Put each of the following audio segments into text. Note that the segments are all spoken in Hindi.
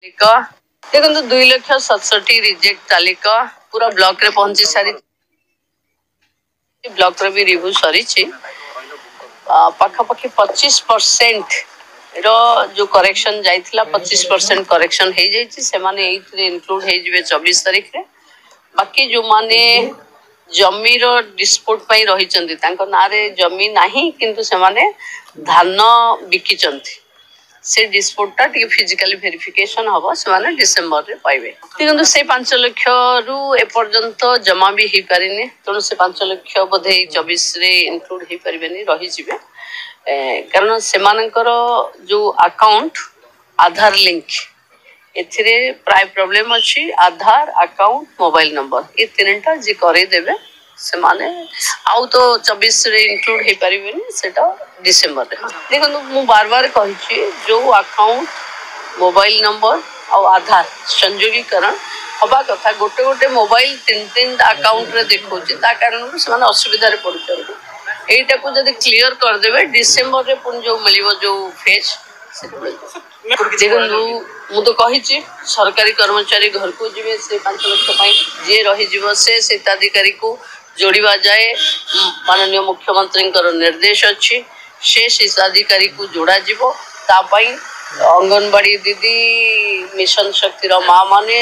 देखो 2,67,000 रिजेक्ट तालिका पूरा ब्लॉक रे पहुंची सारी ब्लॉक रे भी रिव्यू सरी पाखापाखि 25% रो जो करेक्शन जाइथिला 25% करेक्शन हे जाइछि से माने एइथरे इंक्लूड हे जिवे 24 तारिख रे बाकी जो माने जमी रो डिस्प्यूट पई रही चंदी तांको नारे जमी नाही किंतु से माने धान बिकी चंदी से डिस्प्यूटा टी फिजिकली वेरिफिकेशन हबो से माने डिसेंबर रे पाइबे देखंतु से 5 लाख रु ए पर्यंत जमा भी ही पारिने तणु से 5 लाख बोधे 24 रे इंक्लूड ही परिबेनी रही जिवे कारण से मानकर जो अकाउंट आधार लिंक एथिरे प्राय प्रॉब्लम अछि आधार अकाउंट मोबाइल नंबर ए तीनटा जे करे देबे से माने आउ तो 24 रे इंक्लूड हे परिबेनी सेटा डिसेंबर रे देखो मु बार बार कहि जो अकाउंट मोबाइल नंबर और आधार संयोगीकरण हवा कथा गोटे गोटे मोबाइल तीन अकाउंट रे देखो ता कारण से माने असुविधा रे पड़ुछन एटा को जदी क्लियर कर देबे डिसेंबर रे पुन जो मिलिबो जो फेज देखो मु तो कहि सरकारी कर्मचारी घर को जीवे से 5 लाख पाई जे रही जीव से हिताधिकारी को जोड़िबा जाए माननीय मुख्यमंत्री निर्देश अच्छी से हिताधिकारी को जोड़ा जीवो तापाई अंगनवाड़ी दीदी मिशन शक्ति माँ माने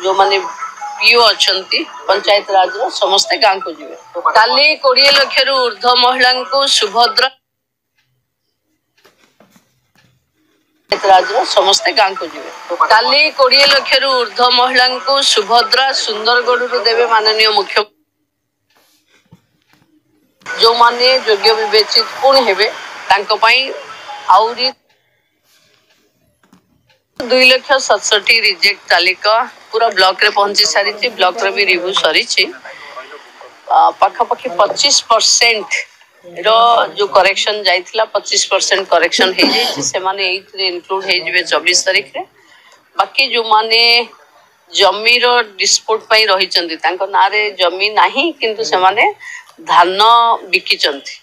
जो माने पीओ अच्छी पंचायत राज समस्ते गाँव को जीवे काली 20 लाख रु ऊर्ध्व महिला को सुभद्रा समस्ते गाँव को जीवे काली 20 लाख रु ऊर्ध्व महिला को सुभद्रा सुंदरगढ़ देवे माननीय मुख्यमंत्री जो माने योग्य विवेचित पुणी हेबे तांको पई आउरी 2,67,000 रिजेक्ट तालिका पूरा ब्लॉक रे पहुंची सारी ब्लॉक रे भी रिव्यू सरी पाखापाखि 25% रो जो करेक्शन जाइथिला 25% करेक्शन हे जाइछि से माने एइथरे इंक्लूड हे जिवे 24 तारिख रे बाकी जो माने जमी रो डिस्प्यूट पई रही चंदी तांको नारे जमी नाही किंतु से माने धान बिकी चंदी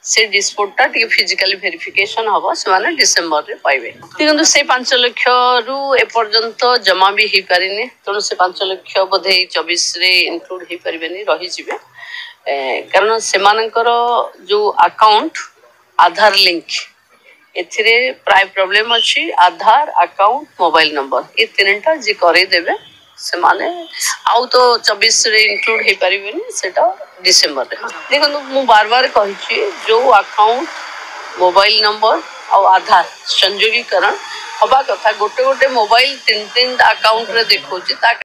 से डिस्प्यूटा टी फिजिकली वेरिफिकेशन हबो से माने डिसेंबर रे पाइबे देखंतु से 5 लाख रु ए पर्यंत जमा भी ही पारिने तणु से 5 लाख बोधे 24 रे इंक्लूड ही परिबेनी रही जिवे कारण से मानकर जो अकाउंट आधार लिंक एथिरे प्राय प्रॉब्लम अछि आधार अकाउंट मोबाइल नंबर ए तीनटा जे करे देबे से माने आउ तो 24 रे इंक्लूड हे परिबेनी सेटा डिसेंबर रे देखो मु बार बार कहि जो अकाउंट मोबाइल नंबर और आधार संयोगीकरण हवा कथा गोटे गोटे मोबाइल तीन अकाउंट रे देखो ता